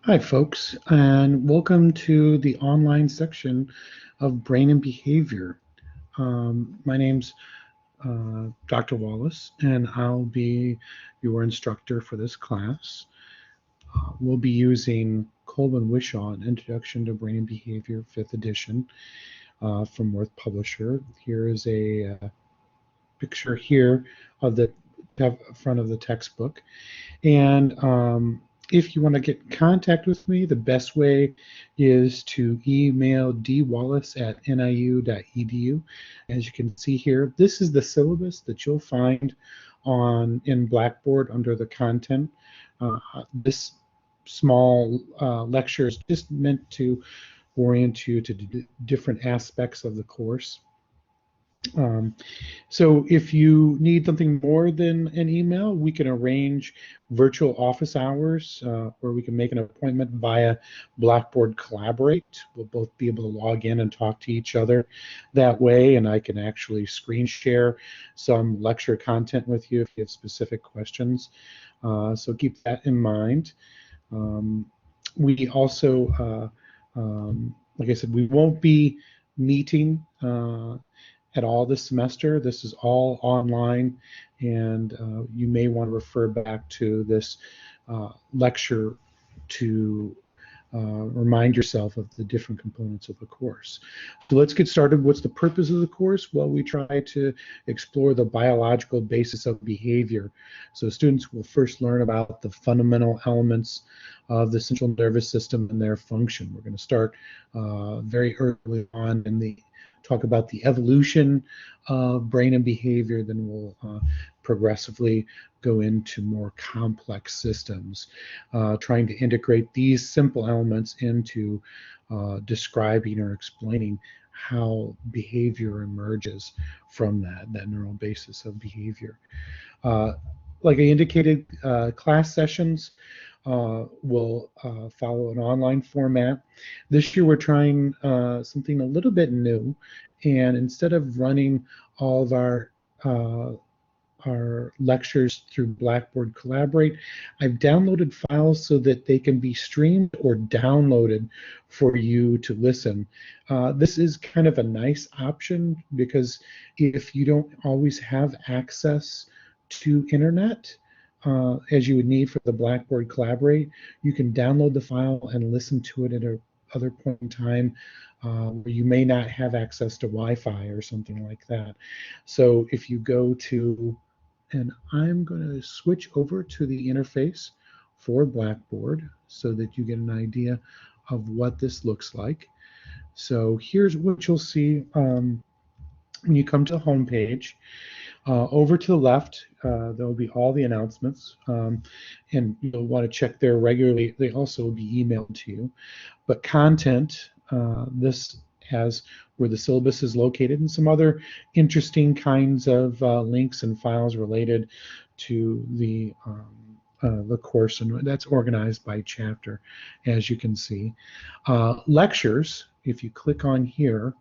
Hi, folks, and welcome to the online section of Brain and Behavior. My name's Dr. Wallace, and I'll be your instructor for this class. We'll be using Coleman Wishaw, an Introduction to Brain and Behavior, 5th edition, from Worth Publisher. Here is a picture here of the front of the textbook. And if you want to get in contact with me, the best way is to email dwallace@niu.edu. As you can see here, this is the syllabus that you'll find in Blackboard under the content. This small lecture is just meant to orient you to different aspects of the course. Um, so if you need something more than an email, we can arrange virtual office hours where we can make an appointment via Blackboard Collaborate. We'll both be able to log in and talk to each other that way, and I can actually screen share some lecture content with you if you have specific questions. So keep that in mind. Um, we also, like I said, we won't be meeting at all this semester. This is all online, and you may want to refer back to this lecture to remind yourself of the different components of the course. So let's get started. What's the purpose of the course? Well, we try to explore the biological basis of behavior. So students will first learn about the fundamental elements of the central nervous system and their function. We're going to start very early on in the talk about the evolution of brain and behavior, then we'll progressively go into more complex systems, trying to integrate these simple elements into describing or explaining how behavior emerges from that neural basis of behavior. Uh, like I indicated, class sessions will follow an online format. This year we're trying something a little bit new, and instead of running all of our lectures through Blackboard Collaborate, I've downloaded files so that they can be streamed or downloaded for you to listen. This is kind of a nice option because if you don't always have access to internet, as you would need for the Blackboard Collaborate, you can download the file and listen to it at a other point in time where you may not have access to Wi-Fi or something like that. So if you go to, and I'm going to switch over to the interface for Blackboard so that you get an idea of what this looks like. So here's what you'll see when you come to the home page. Over to the left, there will be all the announcements, and you'll want to check there regularly. They also will be emailed to you. But content, this has where the syllabus is located and some other interesting kinds of links and files related to the course, and that's organized by chapter, as you can see. Lectures, if you click on here,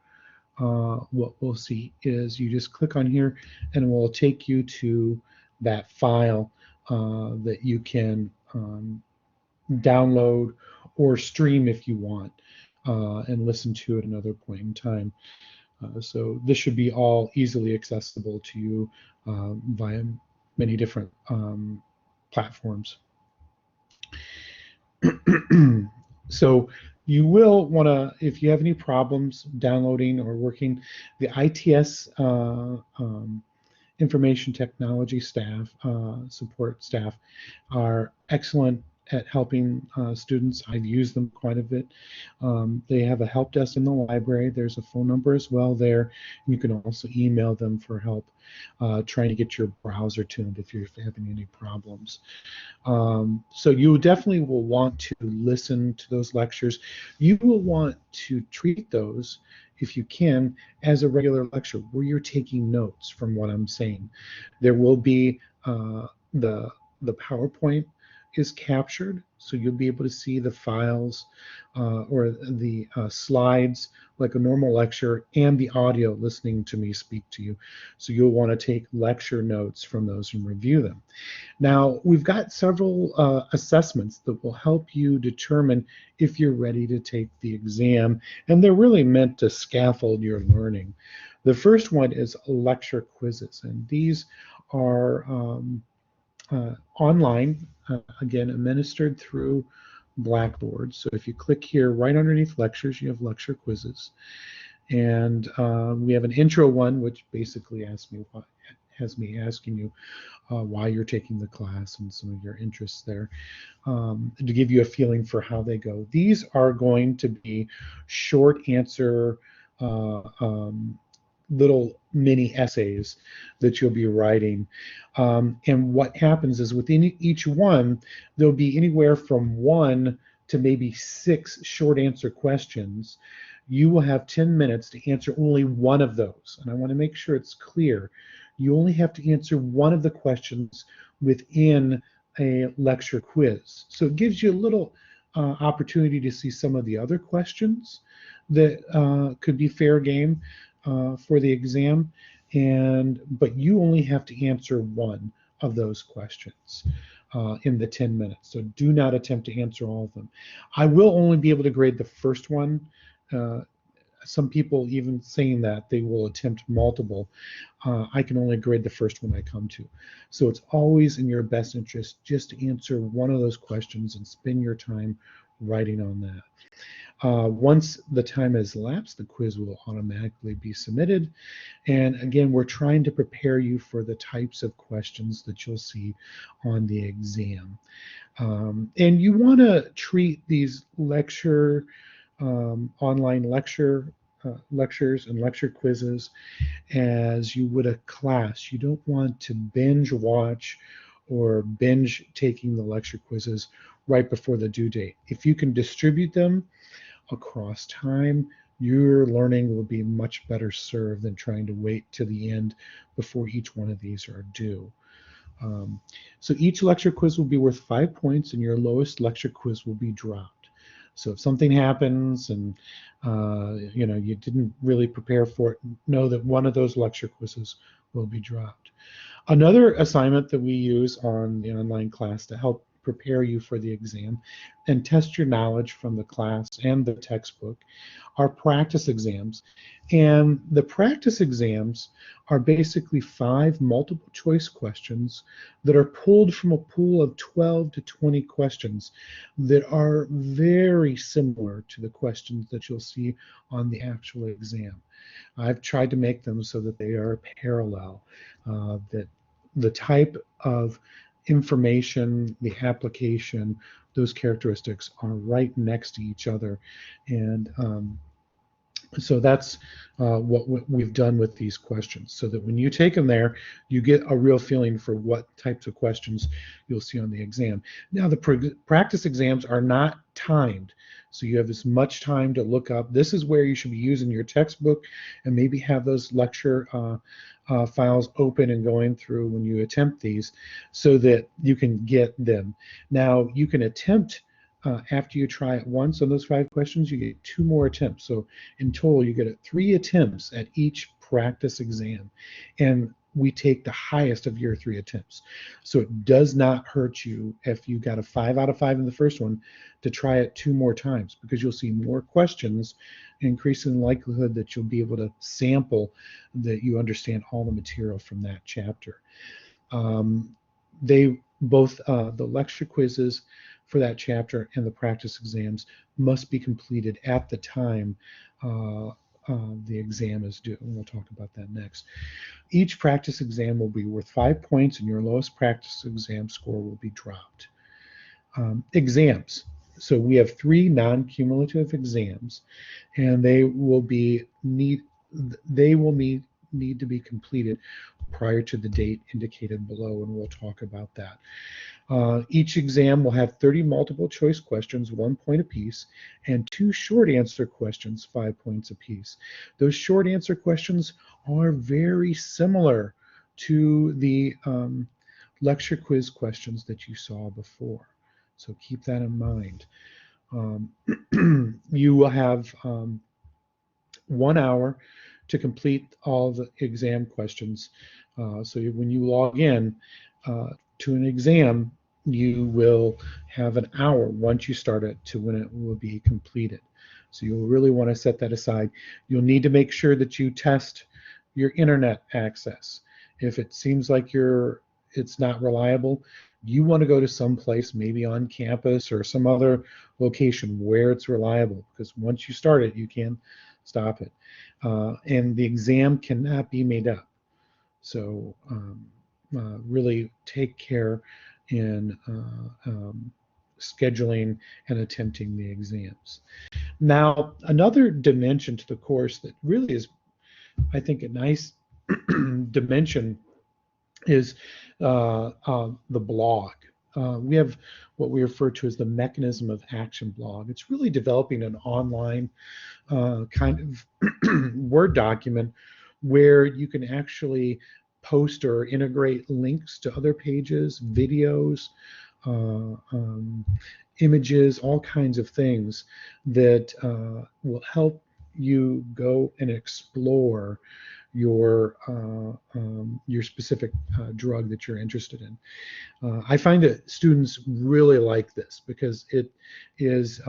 what we'll see is you just click on here and it will take you to that file that you can download or stream if you want and listen to at another point in time. So this should be all easily accessible to you via many different platforms. So you will want to, if you have any problems downloading or working, the ITS information technology staff, support staff, are excellent at helping students. I've used them quite a bit. They have a help desk in the library. There's a phone number as well there. You can also email them for help trying to get your browser tuned if you're having any problems. So you definitely will want to listen to those lectures. You will want to treat those, if you can, as a regular lecture where you're taking notes from what I'm saying. There will be the PowerPoint is captured, so you'll be able to see the files or the slides like a normal lecture, and the audio listening to me speak to you. So you'll want to take lecture notes from those and review them. Now, we've got several assessments that will help you determine if you're ready to take the exam, and they're really meant to scaffold your learning. The first one is lecture quizzes, and these are online, again, administered through Blackboard. So if you click here, right underneath lectures, you have lecture quizzes. And we have an intro one, which basically has me asking you why you're taking the class and some of your interests there, to give you a feeling for how they go. These are going to be short answer little mini essays that you'll be writing. And what happens is within each one, there'll be anywhere from 1 to maybe 6 short answer questions. You will have 10 minutes to answer only one of those. And I want to make sure it's clear. You only have to answer one of the questions within a lecture quiz. So it gives you a little opportunity to see some of the other questions that could be fair game for the exam, but you only have to answer one of those questions in the 10 minutes. So do not attempt to answer all of them. I will only be able to grade the first one. Some people even saying that they will attempt multiple. I can only grade the first one I come to. So it's always in your best interest just to answer one of those questions and spend your time writing on that. Once the time has elapsed, the quiz will automatically be submitted. And again, we're trying to prepare you for the types of questions that you'll see on the exam. And you want to treat these online lectures and lecture quizzes as you would a class. You don't want to binge watch or binge taking the lecture quizzes right before the due date. If you can distribute them across time, your learning will be much better served than trying to wait to the end before each one of these are due. So each lecture quiz will be worth 5 points, and your lowest lecture quiz will be dropped. So if something happens and you didn't really prepare for it, know that one of those lecture quizzes will be dropped. Another assignment that we use on the online class to help prepare you for the exam and test your knowledge from the class and the textbook are practice exams. And the practice exams are basically 5 multiple choice questions that are pulled from a pool of 12 to 20 questions that are very similar to the questions that you'll see on the actual exam. I've tried to make them so that they are parallel, that the type of information, the application, those characteristics are right next to each other. And so that's what we've done with these questions, so that when you take them there, you get a real feeling for what types of questions you'll see on the exam. Now, the practice exams are not timed, so you have as much time to look up. This is where you should be using your textbook and maybe have those lecture files open and going through when you attempt these so that you can get them. Now, you can attempt after you try it once on those 5 questions, you get 2 more attempts. So in total, you get 3 attempts at each practice exam. And we take the highest of your 3 attempts. So it does not hurt you if you got a 5 out of 5 in the first one to try it 2 more times, because you'll see more questions, increasing the likelihood that you'll be able to sample that you understand all the material from that chapter. They both the lecture quizzes for that chapter and the practice exams must be completed at the time the exam is due, and we'll talk about that next. Each practice exam will be worth 5 points, and your lowest practice exam score will be dropped. Exams. So we have 3 non-cumulative exams, and they will need to be completed prior to the date indicated below, and we'll talk about that. Each exam will have 30 multiple choice questions, 1 point apiece, and 2 short answer questions, 5 points apiece. Those short answer questions are very similar to the lecture quiz questions that you saw before. So keep that in mind. You will have 1 hour to complete all the exam questions. So when you log in to an exam, you will have an hour once you start it to when it will be completed. So you'll really want to set that aside. You'll need to make sure that you test your internet access. If it seems like it's not reliable, you want to go to some place, maybe on campus or some other location where it's reliable, because once you start it, you can stop it. And the exam cannot be made up. So really take care in scheduling and attempting the exams. Now, another dimension to the course that really is, I think, a nice dimension is the blog. We have what we refer to as the mechanism of action blog. It's really developing an online kind of Word document where you can actually post or integrate links to other pages, videos, uh, um, images, all kinds of things that will help you go and explore your specific drug that you're interested in. I find that students really like this because it is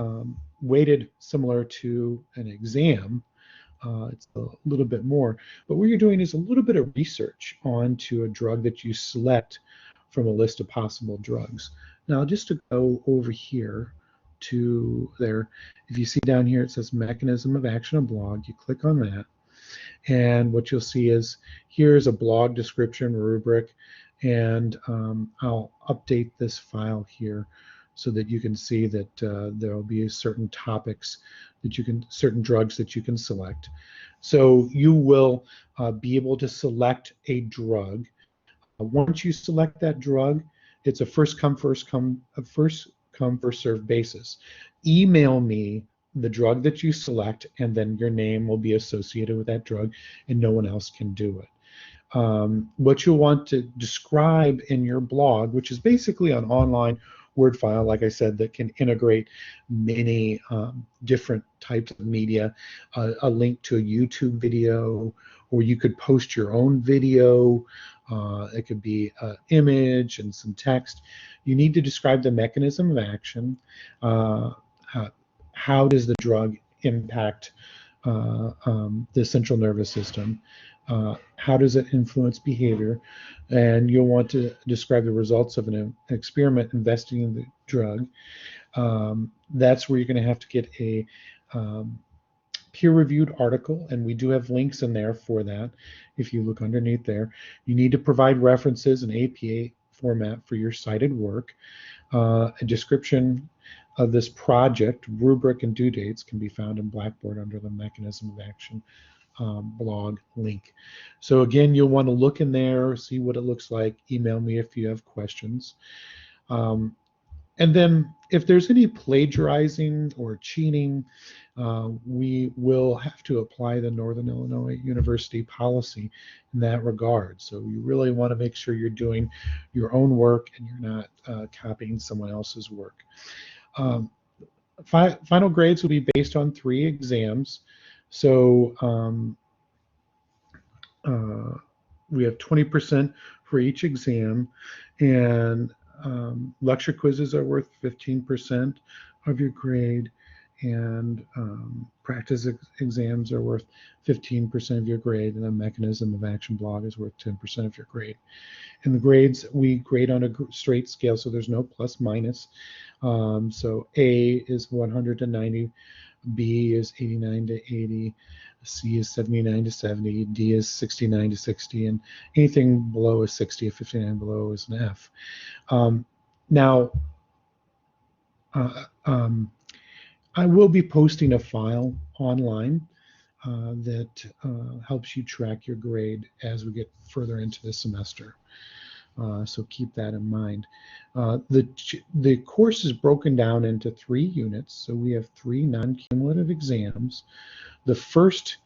weighted similar to an exam. It's a little bit more, but what you're doing is a little bit of research onto a drug that you select from a list of possible drugs. Now, just to go over here to there, if you see down here it says mechanism of action and blog, you click on that, and what you'll see is here's a blog description rubric, and I'll update this file here so that you can see that there will be certain topics that certain drugs that you can select. So you will be able to select a drug. Once you select that drug, it's a first come, first serve basis. Email me the drug that you select, and then your name will be associated with that drug, and no one else can do it. What you'll want to describe in your blog, which is basically an online Word file, like I said, that can integrate many different types of media, a link to a YouTube video, or you could post your own video. It could be an image and some text. You need to describe the mechanism of action. How does the drug impact the central nervous system? How does it influence behavior? And you'll want to describe the results of an experiment investigating the drug. That's where you're going to have to get a peer-reviewed article, and we do have links in there for that. If you look underneath there, you need to provide references in APA format for your cited work. A description of this project, rubric, and due dates can be found in Blackboard under the mechanism of action blog link. So again, you'll want to look in there, see what it looks like, email me if you have questions. And then if there's any plagiarizing or cheating, we will have to apply the Northern Illinois University policy in that regard. So you really want to make sure you're doing your own work and you're not copying someone else's work. Final grades will be based on 3 exams. So we have 20% for each exam, and lecture quizzes are worth 15% of your grade, and practice exams are worth 15% of your grade, and the mechanism of action blog is worth 10% of your grade. And the grades, we grade on a straight scale, so there's no plus minus. So A is 100 to 90, B is 89 to 80, C is 79 to 70, D is 69 to 60, and anything below is 60, or 59 below is an F. Now, I will be posting a file online that helps you track your grade as we get further into the semester. So keep that in mind. The course is broken down into 3 units, so we have 3 non-cumulative exams. The first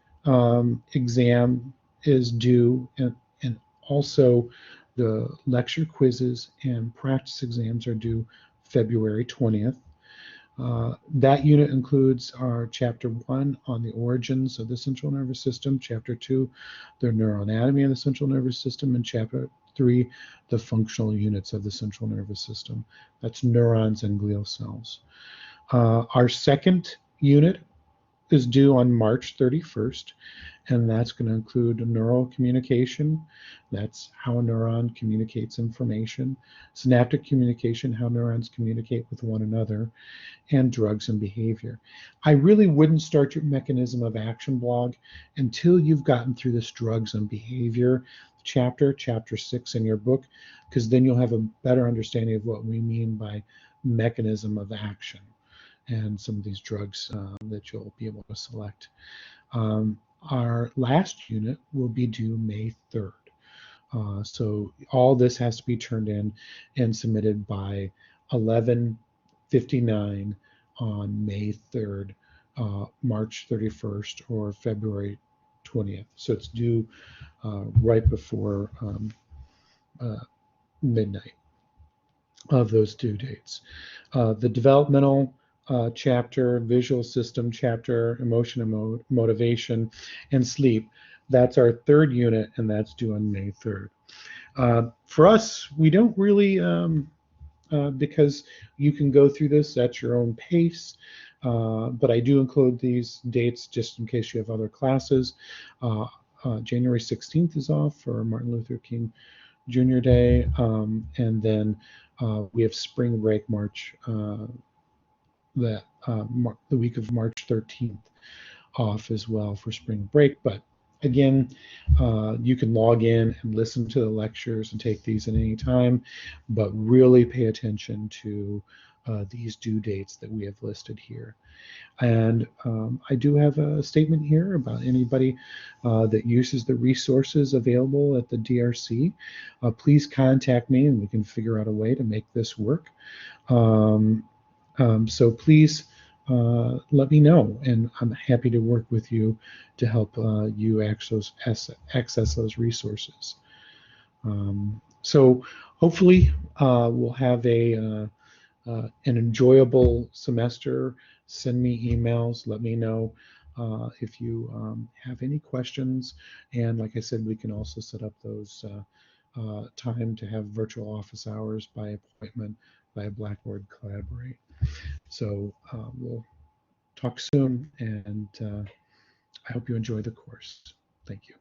exam is due, and also the lecture quizzes and practice exams are due February 20th. That unit includes our Chapter 1 on the origins of the central nervous system, Chapter 2, the neuroanatomy of the central nervous system, and Chapter 3, the functional units of the central nervous system. That's neurons and glial cells. Our second unit is due on March 31st, and that's going to include neural communication. That's how a neuron communicates information. Synaptic communication, how neurons communicate with one another, and drugs and behavior. I really wouldn't start your mechanism of action blog until you've gotten through this drugs and behavior chapter, chapter 6 in your book, because then you'll have a better understanding of what we mean by mechanism of action and some of these drugs that you'll be able to select. Our last unit will be due May 3rd. So all this has to be turned in and submitted by 11:59 on May 3rd, March 31st, or February 20th. So it's due right before midnight of those due dates. The developmental chapter, visual system chapter, emotion and motivation, and sleep, that's our third unit, and that's due on May 3rd. For us, we don't really, because you can go through this at your own pace, but I do include these dates just in case you have other classes. January 16th is off for Martin Luther King Jr. Day, and then we have spring break March, the week of March 13th off as well for spring break. But again, you can log in and listen to the lectures and take these at any time, but really pay attention to these due dates that we have listed here. And I do have a statement here about anybody that uses the resources available at the DRC. Please contact me and we can figure out a way to make this work. So please let me know, and I'm happy to work with you to help you access those resources. So hopefully we'll have an enjoyable semester. Send me emails, let me know if you have any questions, and like I said, we can also set up those time to have virtual office hours by appointment via Blackboard Collaborate. So we'll talk soon, and I hope you enjoy the course. Thank you.